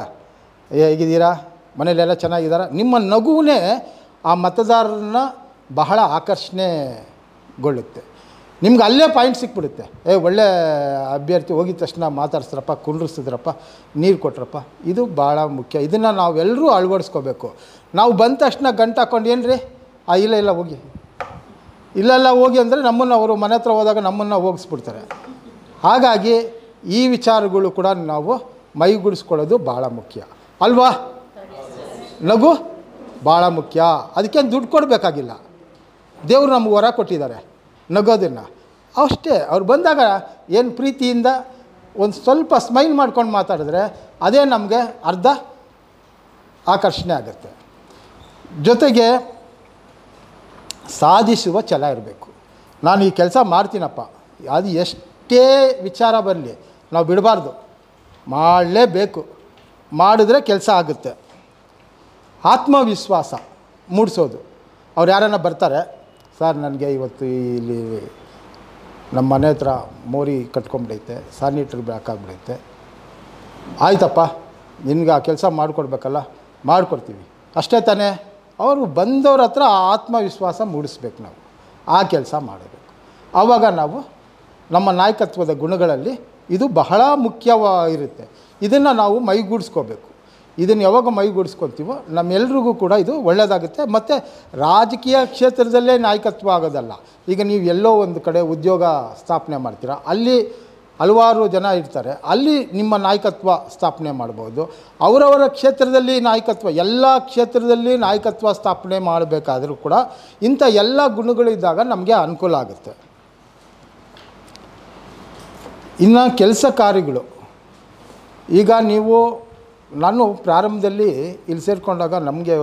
ಹೇಗಿದ್ದೀರಾ, ಮನೇಲೆಲ್ಲ ಚೆನ್ನಾಗಿದ್ದಾರಾ, ನಿಮ್ಮ ನಗುವೇ ಆ ಮತದಾರರನ್ನ ಬಹಳ ಆಕರ್ಷಣೆಗೊಳ್ಳುತ್ತೆ. ನಿಮ್ಗೆ ಅಲ್ಲೇ ಪಾಯಿಂಟ್ ಸಿಕ್ಬಿಡುತ್ತೆ. ಒಳ್ಳೆ ಅಭ್ಯರ್ಥಿ, ಹೋಗಿದ ತಕ್ಷಣ ಮಾತಾಡ್ಸಿದ್ರಪ್ಪ, ಕುಂಡ್ರಿಸಿದ್ರಪ್ಪ, ನೀರು ಕೊಟ್ರಪ್ಪ. ಇದು ಭಾಳ ಮುಖ್ಯ. ಇದನ್ನು ನಾವೆಲ್ಲರೂ ಅಳವಡಿಸ್ಕೋಬೇಕು. ನಾವು ಬಂದ ತಕ್ಷಣ ಗಂಟು ಹಾಕ್ಕೊಂಡು ಏನು ರೀ, ಇಲ್ಲ ಹೋಗಿ, ಇಲ್ಲ ಹೋಗಿ ಅಂದರೆ ನಮ್ಮನ್ನು ಅವರು ಮನೆ ಹತ್ರ ಹೋದಾಗ ನಮ್ಮನ್ನು ಹೋಗಿಸ್ಬಿಡ್ತಾರೆ. ಹಾಗಾಗಿ ಈ ವಿಚಾರಗಳು ಕೂಡ ನಾವು ಮೈಗೂಡಿಸ್ಕೊಳ್ಳೋದು ಭಾಳ ಮುಖ್ಯ ಅಲ್ವಾ? ನಗು ಭಾಳ ಮುಖ್ಯ. ಅದಕ್ಕೇನು ದುಡ್ಡು ಕೊಡಬೇಕಾಗಿಲ್ಲ, ದೇವರು ನಮ್ಗೆ ವರ ಕೊಟ್ಟಿದ್ದಾರೆ ನಗೋದನ್ನು. ಅಷ್ಟೇ. ಅವ್ರು ಬಂದಾಗ ಏನು ಪ್ರೀತಿಯಿಂದ ಒಂದು ಸ್ವಲ್ಪ ಸ್ಮೈಲ್ ಮಾಡ್ಕೊಂಡು ಮಾತಾಡಿದ್ರೆ ಅದೇ ನಮಗೆ ಅರ್ಧ ಆಕರ್ಷಣೆ ಆಗುತ್ತೆ. ಜೊತೆಗೆ ಸಾಧಿಸುವ ಛಲ ಇರಬೇಕು. ನಾನು ಈ ಕೆಲಸ ಮಾಡ್ತೀನಪ್ಪ, ಅದು ಎಷ್ಟೇ ವಿಚಾರ ಬರಲಿ ನಾವು ಬಿಡಬಾರ್ದು, ಮಾಡಲೇಬೇಕು. ಮಾಡಿದ್ರೆ ಕೆಲಸ ಆಗುತ್ತೆ. ಆತ್ಮವಿಶ್ವಾಸ ಮೂಡಿಸೋದು. ಅವ್ರು ಯಾರನ್ನ ಬರ್ತಾರೆ, ಸರ್ ನನಗೆ ಇವತ್ತು ಇಲ್ಲಿ ನಮ್ಮ ಮನೆ ಹತ್ರ ಮೋರಿ ಕಟ್ಕೊಂಬಿಡೈತೆ, ಸ್ಯಾನಿಟ್ರಿ ಬೇಕಾಗ್ಬಿಡೈತೆ, ಆಯ್ತಪ್ಪ ನಿನ್ಗೆ ಆ ಕೆಲಸ ಮಾಡಿಕೊಡ್ಬೇಕಲ್ಲ, ಮಾಡಿಕೊಡ್ತೀವಿ, ಅಷ್ಟೇ ತಾನೇ. ಅವರು ಬಂದವ್ರ ಹತ್ರ ಆತ್ಮವಿಶ್ವಾಸ ಮೂಡಿಸ್ಬೇಕು. ನಾವು ಆ ಕೆಲಸ ಮಾಡಬೇಕು. ಆವಾಗ ನಾವು ನಮ್ಮ ನಾಯಕತ್ವದ ಗುಣಗಳಲ್ಲಿ ಇದು ಬಹಳ ಮುಖ್ಯವಾಗಿರುತ್ತೆ. ಇದನ್ನು ನಾವು ಮೈಗೂಡಿಸ್ಕೋಬೇಕು. ಇದನ್ನು ಯಾವಾಗ ಮೈಗೂಡಿಸ್ಕೊತೀವೋ ನಮ್ಮೆಲ್ರಿಗೂ ಕೂಡ ಇದು ಒಳ್ಳೆಯದಾಗುತ್ತೆ. ಮತ್ತು ರಾಜಕೀಯ ಕ್ಷೇತ್ರದಲ್ಲೇ ನಾಯಕತ್ವ ಆಗೋದಲ್ಲ. ಈಗ ನೀವು ಎಲ್ಲೋ ಒಂದು ಕಡೆ ಉದ್ಯೋಗ ಸ್ಥಾಪನೆ ಮಾಡ್ತೀರಾ, ಅಲ್ಲಿ ಹಲವಾರು ಜನ ಇರ್ತಾರೆ, ಅಲ್ಲಿ ನಿಮ್ಮ ನಾಯಕತ್ವ ಸ್ಥಾಪನೆ ಮಾಡ್ಬೋದು. ಅವರವರ ಕ್ಷೇತ್ರದಲ್ಲಿ ನಾಯಕತ್ವ, ಎಲ್ಲ ಕ್ಷೇತ್ರದಲ್ಲಿ ನಾಯಕತ್ವ ಸ್ಥಾಪನೆ ಮಾಡಬೇಕಾದರೂ ಕೂಡ ಇಂಥ ಎಲ್ಲ ಗುಣಗಳಿದ್ದಾಗ ನಮಗೆ ಅನುಕೂಲ ಆಗುತ್ತೆ. ಇನ್ನು ಕೆಲಸ ಕಾರ್ಯಗಳು. ಈಗ ನಾನು ಪ್ರಾರಂಭದಲ್ಲಿ ಇಲ್ಲಿ ಸೇರಿಕೊಂಡಾಗ ನಮಗೆ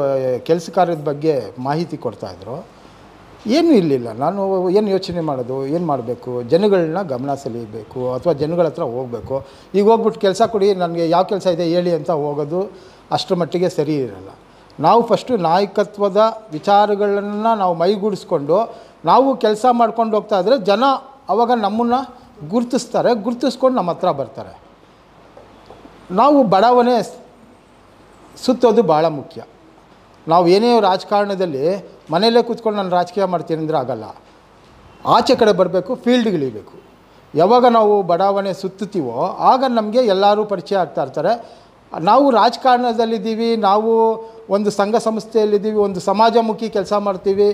ಕೆಲಸ ಕಾರ್ಯದ ಬಗ್ಗೆ ಮಾಹಿತಿ ಕೊಡ್ತಾಯಿದ್ರು. ಏನೂ ಇರಲಿಲ್ಲ. ನಾನು ಏನು ಯೋಚನೆ ಮಾಡೋದು, ಏನು ಮಾಡಬೇಕು, ಜನಗಳನ್ನ ಗಮನ ಸೆಳೀಬೇಕು ಅಥವಾ ಜನಗಳ ಹತ್ರ ಹೋಗಬೇಕು. ಈಗ ಹೋಗ್ಬಿಟ್ಟು ಕೆಲಸ ಕೊಡಿ, ನನಗೆ ಯಾವ ಕೆಲಸ ಇದೆ ಹೇಳಿ ಅಂತ ಹೋಗೋದು ಅಷ್ಟರ ಮಟ್ಟಿಗೆ ಸರಿ ಇರಲ್ಲ. ನಾವು ಫಸ್ಟು ನಾಯಕತ್ವದ ವಿಚಾರಗಳನ್ನು ನಾವು ಮೈಗೂಡಿಸ್ಕೊಂಡು ನಾವು ಕೆಲಸ ಮಾಡ್ಕೊಂಡು ಹೋಗ್ತಾ ಇದ್ದರೆ ಜನ ಆವಾಗ ನಮ್ಮನ್ನು ಗುರುತಿಸ್ಕೊಂಡು ನಮ್ಮ ಹತ್ರ ಬರ್ತಾರೆ. ನಾವು ಬಡಾವಣೆ ಸುತ್ತೋದು ಭಾಳ ಮುಖ್ಯ. ನಾವು ಏನೇ ರಾಜಕಾರಣದಲ್ಲಿ ಮನೆಯಲ್ಲೇ ಕೂತ್ಕೊಂಡು ನಾನು ರಾಜಕೀಯ ಮಾಡ್ತೀನಿ ಅಂದರೆ ಆಗಲ್ಲ. ಆಚೆ ಕಡೆ ಬರಬೇಕು, ಫೀಲ್ಡ್ಗಿಳಿಬೇಕು. ಯಾವಾಗ ನಾವು ಬಡಾವಣೆ ಸುತ್ತುತ್ತೀವೋ ಆಗ ನಮಗೆ ಎಲ್ಲರೂ ಪರಿಚಯ ಆಗ್ತಾಯಿರ್ತಾರೆ. ನಾವು ರಾಜಕಾರಣದಲ್ಲಿದ್ದೀವಿ, ನಾವು ಒಂದು ಸಂಘ ಸಂಸ್ಥೆಯಲ್ಲಿದ್ದೀವಿ, ಒಂದು ಸಮಾಜಮುಖಿ ಕೆಲಸ ಮಾಡ್ತೀವಿ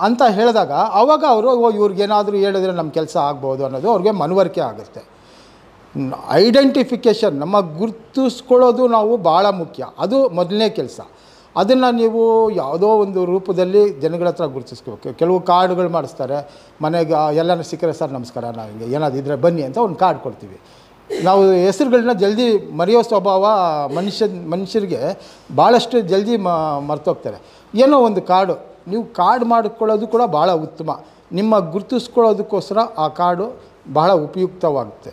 ಅಂತ ಹೇಳಿದಾಗ ಆವಾಗ ಅವರು ಇವ್ರಿಗೇನಾದರೂ ಹೇಳಿದ್ರೆ ನಮ್ಮ ಕೆಲಸ ಆಗ್ಬೋದು ಅನ್ನೋದು ಅವ್ರಿಗೆ ಮನವರಿಕೆ ಆಗುತ್ತೆ. ಐಡೆಂಟಿಫಿಕೇಷನ್, ನಮ್ಮ ಗುರುತಿಸ್ಕೊಳ್ಳೋದು ನಾವು ಭಾಳ ಮುಖ್ಯ. ಅದು ಮೊದಲನೇ ಕೆಲಸ. ಅದನ್ನು ನೀವು ಯಾವುದೋ ಒಂದು ರೂಪದಲ್ಲಿ ಜನಗಳ ಹತ್ರ ಗುರುತಿಸ್ಕೋಬೇಕು. ಕೆಲವು ಕಾರ್ಡ್ಗಳು ಮಾಡಿಸ್ತಾರೆ, ಮನೆಗೆ ಎಲ್ಲನೂ ಸಿಕ್ಕರೆ ಸರ್ ನಮಸ್ಕಾರ, ನಾವು ಹಿಂಗೆ ಏನಾದರೂ ಇದ್ದರೆ ಬನ್ನಿ ಅಂತ ಒಂದು ಕಾರ್ಡ್ ಕೊಡ್ತೀವಿ. ನಾವು ಹೆಸರುಗಳನ್ನ ಜಲ್ದಿ ಮರೆಯೋ ಸ್ವಭಾವ ಮನುಷ್ಯರಿಗೆ ಭಾಳಷ್ಟು ಜಲ್ದಿ ಮರ್ತೋಗ್ತಾರೆ. ಏನೋ ಒಂದು ಕಾರ್ಡು, ನೀವು ಕಾರ್ಡ್ ಮಾಡಿಕೊಳ್ಳೋದು ಕೂಡ ಭಾಳ ಉತ್ತಮ. ನಿಮ್ಮ ಗುರುತಿಸ್ಕೊಳ್ಳೋದಕ್ಕೋಸ್ಕರ ಆ ಕಾರ್ಡು ಬಹಳ ಉಪಯುಕ್ತವಾಗುತ್ತೆ.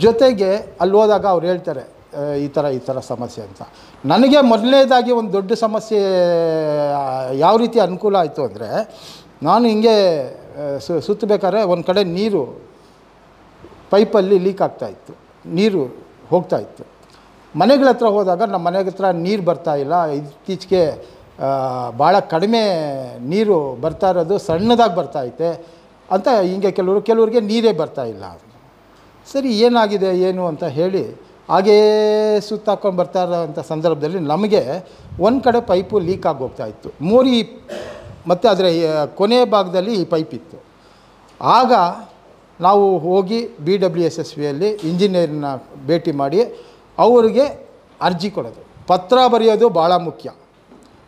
ಜೊತೆಗೆ ಅಲ್ಲಿ ಹೋದಾಗ ಅವ್ರು ಹೇಳ್ತಾರೆ ಈ ಥರ ಸಮಸ್ಯೆ ಅಂತ. ನನಗೆ ಮೊದಲನೇದಾಗಿ ಒಂದು ದೊಡ್ಡ ಸಮಸ್ಯೆ ಯಾವ ರೀತಿ ಅನುಕೂಲ ಆಯಿತು ಅಂದರೆ, ನಾನು ಹಿಂಗೆ ಸುತ್ತಬೇಕಾದ್ರೆ ಒಂದು ಕಡೆ ನೀರು ಪೈಪಲ್ಲಿ ಲೀಕ್ ಆಗ್ತಾಯಿತ್ತು, ನೀರು ಹೋಗ್ತಾಯಿತ್ತು. ಮನೆಗಳ ಹತ್ರ ಹೋದಾಗ ನಮ್ಮ ಮನೆಗಳ ಹತ್ರ ನೀರು ಬರ್ತಾಯಿಲ್ಲ, ಇತ್ತೀಚೆಗೆ ಭಾಳ ಕಡಿಮೆ ನೀರು ಬರ್ತಾ ಇರೋದು, ಸಣ್ಣದಾಗಿ ಬರ್ತಾಯಿದೆ ಅಂತ ಹಿಂಗೆ ಕೆಲವ್ರಿಗೆ ನೀರೇ ಬರ್ತಾಯಿಲ್ಲ. ಸರಿ ಏನಾಗಿದೆ ಏನು ಅಂತ ಹೇಳಿ ಹಾಗೇ ಸುತ್ತಾಕೊಂಡು ಬರ್ತಾ ಇರೋಂಥ ಸಂದರ್ಭದಲ್ಲಿ ನಮಗೆ ಒಂದು ಕಡೆ ಪೈಪು ಲೀಕ್ ಆಗಿ ಹೋಗ್ತಾಯಿತ್ತು, ಮೋರಿ ಮತ್ತು ಅದರ ಕೊನೆಯ ಭಾಗದಲ್ಲಿ ಈ ಪೈಪ್ ಇತ್ತು. ಆಗ ನಾವು ಹೋಗಿ BWSSBಯಲ್ಲಿ ಇಂಜಿನಿಯರ್ನ ಭೇಟಿ ಮಾಡಿ ಅವರಿಗೆ ಅರ್ಜಿ ಕೊಡೋದು, ಪತ್ರ ಬರೆಯೋದು ಭಾಳ ಮುಖ್ಯ.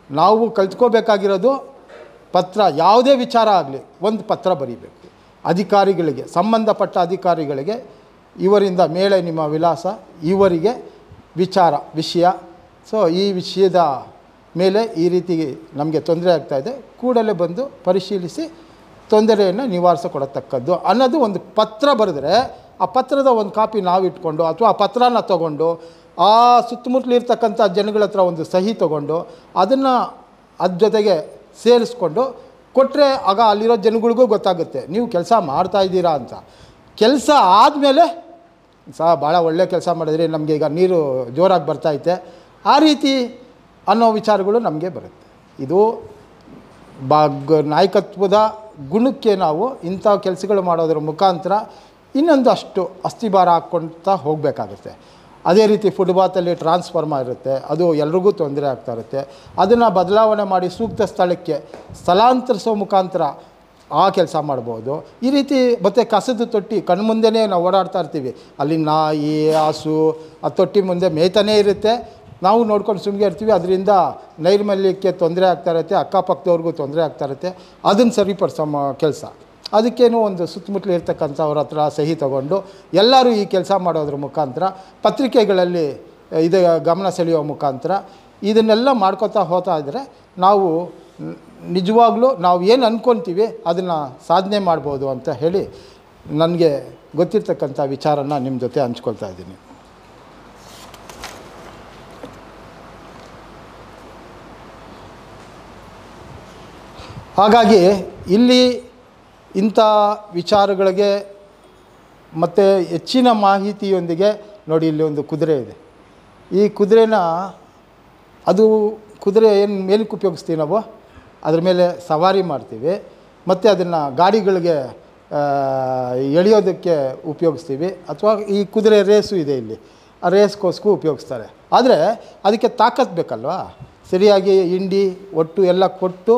ನಾವು ಕಲ್ತ್ಕೋಬೇಕಾಗಿರೋದು ಪತ್ರ, ಯಾವುದೇ ವಿಚಾರ ಆಗಲಿ ಒಂದು ಪತ್ರ ಬರೀಬೇಕು ಅಧಿಕಾರಿಗಳಿಗೆ, ಸಂಬಂಧಪಟ್ಟ ಅಧಿಕಾರಿಗಳಿಗೆ. ಇವರಿಂದ ಮೇಲೆ ನಿಮ್ಮ ವಿಳಾಸ, ಇವರಿಗೆ ವಿಷಯ, ಸೊ ಈ ವಿಷಯದ ಮೇಲೆ ಈ ರೀತಿ ನಮಗೆ ತೊಂದರೆ ಆಗ್ತಾಯಿದೆ, ಕೂಡಲೇ ಬಂದು ಪರಿಶೀಲಿಸಿ ತೊಂದರೆಯನ್ನು ನಿವಾರಿಸಿಕೊಡತಕ್ಕದ್ದು ಅನ್ನೋದು ಒಂದು ಪತ್ರ ಬರೆದ್ರೆ ಆ ಪತ್ರದ ಒಂದು ಕಾಪಿ ನಾವು ಇಟ್ಕೊಂಡು ಅಥವಾ ಆ ಪತ್ರನ ತೊಗೊಂಡು ಆ ಸುತ್ತಮುತ್ತಲಿರ್ತಕ್ಕಂಥ ಜನಗಳ ಹತ್ರ ಒಂದು ಸಹಿ ತೊಗೊಂಡು ಅದನ್ನು ಅದ್ರ ಜೊತೆಗೆ ಸೇರಿಸ್ಕೊಂಡು ಕೊಟ್ಟರೆ ಆಗ ಅಲ್ಲಿರೋ ಜನಗಳಿಗೂ ಗೊತ್ತಾಗುತ್ತೆ ನೀವು ಕೆಲಸ ಮಾಡ್ತಾಯಿದ್ದೀರಾ ಅಂತ. ಕೆಲಸ ಆದಮೇಲೆ ಭಾಳ ಒಳ್ಳೆ ಕೆಲಸ ಮಾಡಿದ್ರಿ, ನಮಗೆ ಈಗ ನೀರು ಜೋರಾಗಿ ಬರ್ತಾಯಿದೆ, ಆ ರೀತಿ ಅನ್ನೋ ವಿಚಾರಗಳು ನಮಗೆ ಬರುತ್ತೆ. ಇದು ನಾಯಕತ್ವದ ಗುಣಕ್ಕೆ ನಾವು ಇಂಥ ಕೆಲಸಗಳು ಮಾಡೋದ್ರ ಮುಖಾಂತರ ಇನ್ನೊಂದು ಅಷ್ಟು ಅಸ್ಥಿಭಾರ ಹಾಕ್ಕೊಳ್ತಾ ಹೋಗಬೇಕಾಗುತ್ತೆ. ಅದೇ ರೀತಿ ಫುಟ್ಪಾತಲ್ಲಿ ಟ್ರಾನ್ಸ್ಫಾರ್ಮರ್ ಇರುತ್ತೆ, ಅದು ಎಲ್ರಿಗೂ ತೊಂದರೆ ಆಗ್ತಾ ಇರುತ್ತೆ. ಅದನ್ನು ಬದಲಾವಣೆ ಮಾಡಿ ಸೂಕ್ತ ಸ್ಥಳಕ್ಕೆ ಸ್ಥಳಾಂತರಿಸೋ ಮುಖಾಂತರ ಆ ಕೆಲಸ ಮಾಡ್ಬೋದು. ಈ ರೀತಿ ಮತ್ತು ಕಸದ ತೊಟ್ಟಿ ಕಣ್ಮುಂದೆನೇ ನಾವು ಓಡಾಡ್ತಾ ಇರ್ತೀವಿ, ಅಲ್ಲಿ ನಾಯಿ ಹಸು ಆ ತೊಟ್ಟಿ ಮುಂದೆ ಮೇಯ್ತಾನೇ ಇರುತ್ತೆ, ನಾವು ನೋಡ್ಕೊಂಡು ಸುಮ್ಮನೆ ಇರ್ತೀವಿ. ಅದರಿಂದ ನೈರ್ಮಲ್ಯಕ್ಕೆ ತೊಂದರೆ ಆಗ್ತಾ ಇರುತ್ತೆ, ಅಕ್ಕಪಕ್ಕದವ್ರಿಗೂ ತೊಂದರೆ ಆಗ್ತಾ ಇರುತ್ತೆ. ಅದನ್ನು ಸರಿಪಡಿಸೋ ಕೆಲಸ. ಅದಕ್ಕೇನು ಒಂದು ಸುತ್ತಮುತ್ತಲು ಇರ್ತಕ್ಕಂಥವ್ರ ಹತ್ರ ಸಹಿ ತಗೊಂಡು ಎಲ್ಲರೂ ಈ ಕೆಲಸ ಮಾಡೋದ್ರ ಮುಖಾಂತರ ಪತ್ರಿಕೆಗಳಲ್ಲಿ ಇದು ಗಮನ ಸೆಳೆಯೋ ಮುಖಾಂತರ ಇದನ್ನೆಲ್ಲ ಮಾಡ್ಕೋತಾ ಹೋಗ್ತಾ ಇದ್ದರೆ ನಾವು ನಿಜವಾಗ್ಲೂ ನಾವು ಏನು ಅಂದ್ಕೊತೀವಿ ಅದನ್ನು ಸಾಧನೆ ಮಾಡ್ಬೋದು ಅಂತ ಹೇಳಿ ನನಗೆ ಗೊತ್ತಿರ್ತಕ್ಕಂಥ ವಿಚಾರನ ನಿಮ್ಮ ಜೊತೆ ಹಂಚ್ಕೊಳ್ತಾ ಇದ್ದೀನಿ. ಹಾಗಾಗಿ ಇಲ್ಲಿ ಇಂಥ ವಿಚಾರಗಳಿಗೆ ಮತ್ತು ಹೆಚ್ಚಿನ ಮಾಹಿತಿಯೊಂದಿಗೆ ನೋಡಿ, ಇಲ್ಲಿ ಒಂದು ಕುದುರೆ ಇದೆ. ಈ ಕುದುರೆನ ಅದು ಕುದುರೆ ಏನಕ್ಕೆ ಉಪಯೋಗಿಸ್ತೀವಿ ನಾವು, ಅದ್ರ ಮೇಲೆ ಸವಾರಿ ಮಾಡ್ತೀವಿ ಮತ್ತು ಅದನ್ನು ಗಾಡಿಗಳಿಗೆ ಎಳೆಯೋದಕ್ಕೆ ಉಪಯೋಗಿಸ್ತೀವಿ. ಅಥವಾ ಈ ಕುದುರೆ ರೇಸು ಇದೆ, ಇಲ್ಲಿ ಆ ರೇಸ್ಗೋಸ್ಕರ ಉಪಯೋಗಿಸ್ತಾರೆ. ಆದರೆ ಅದಕ್ಕೆ ತಾಕತ್ತು ಬೇಕಲ್ವಾ, ಸರಿಯಾಗಿ ಹಿಂಡಿ ಒಟ್ಟು ಎಲ್ಲ ಕೊಟ್ಟು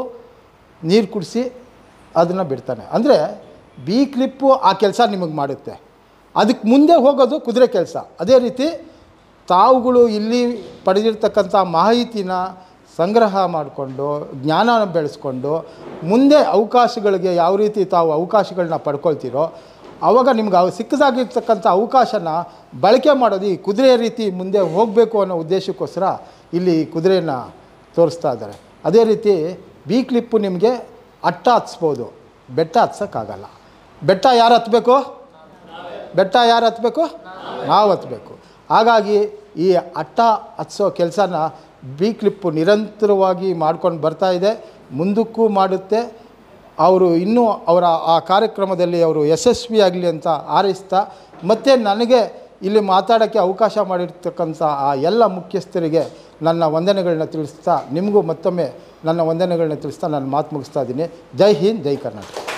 ನೀರು ಕುಡಿಸಿ ಅದನ್ನು ಬಿಡ್ತಾನೆ. ಅಂದರೆ ಬಿ ಕ್ಲಿಪ್ಪು ಆ ಕೆಲಸ ನಿಮಗೆ ಮಾಡುತ್ತೆ, ಅದಕ್ಕೆ ಮುಂದೆ ಹೋಗೋದು ಕುದುರೆ ಕೆಲಸ. ಅದೇ ರೀತಿ ತಾವುಗಳು ಇಲ್ಲಿ ಪಡೆದಿರ್ತಕ್ಕಂಥ ಮಾಹಿತಿನ ಸಂಗ್ರಹ ಮಾಡಿಕೊಂಡು ಜ್ಞಾನ ಬೆಳೆಸ್ಕೊಂಡು ಮುಂದೆ ಅವಕಾಶಗಳಿಗೆ ಯಾವ ರೀತಿ ತಾವು ಅವಕಾಶಗಳನ್ನ ಪಡ್ಕೊಳ್ತೀರೋ ಆವಾಗ ನಿಮ್ಗೆ ಸಿಕ್ಕದಾಗಿರ್ತಕ್ಕಂಥ ಅವಕಾಶನ ಬಳಕೆ ಮಾಡೋದು ಈ ಕುದುರೆ ರೀತಿ ಮುಂದೆ ಹೋಗಬೇಕು ಅನ್ನೋ ಉದ್ದೇಶಕ್ಕೋಸ್ಕರ ಇಲ್ಲಿ ಕುದುರೆನ ತೋರಿಸ್ತಾ ಇದ್ದಾರೆ. ಅದೇ ರೀತಿ ಬಿ ಕ್ಲಿಪ್ಪು ನಿಮಗೆ ಅಟ್ಟ ಹತ್ಸ್ಬೋದು, ಬೆಟ್ಟ ಹತ್ಸೋಕ್ಕಾಗಲ್ಲ. ಬೆಟ್ಟ ಯಾರು ಹತ್ತಬೇಕು? ನಾವು ಹತ್ತಬೇಕು. ಹಾಗಾಗಿ ಈ ಅಟ್ಟ ಹತ್ಸೋ ಕೆಲಸನ ಬಿ ಕ್ಲಿಪ್ಪು ನಿರಂತರವಾಗಿ ಮಾಡ್ಕೊಂಡು ಬರ್ತಾ ಇದೆ, ಮುಂದಕ್ಕೂ ಮಾಡುತ್ತೆ. ಅವರು ಇನ್ನೂ ಅವರ ಆ ಕಾರ್ಯಕ್ರಮದಲ್ಲಿ ಅವರು ಯಶಸ್ವಿಯಾಗಲಿ ಅಂತ ಹಾರೈಸ್ತಾ, ಮತ್ತು ನನಗೆ ಇಲ್ಲಿ ಮಾತಾಡೋಕ್ಕೆ ಅವಕಾಶ ಮಾಡಿರ್ತಕ್ಕಂಥ ಆ ಎಲ್ಲ ಮುಖ್ಯಸ್ಥರಿಗೆ ನನ್ನ ವಂದನೆಗಳನ್ನ ತಿಳಿಸ್ತಾ, ನಿಮಗೂ ಮತ್ತೊಮ್ಮೆ ನನ್ನ ವಂದನೆಗಳನ್ನ ತಿಳಿಸ್ತಾ ನಾನು ಮಾತು ಮುಗಿಸ್ತಾ ಇದ್ದೀನಿ. ಜೈ ಹಿಂದ್, ಜೈ ಕರ್ನಾಟಕ.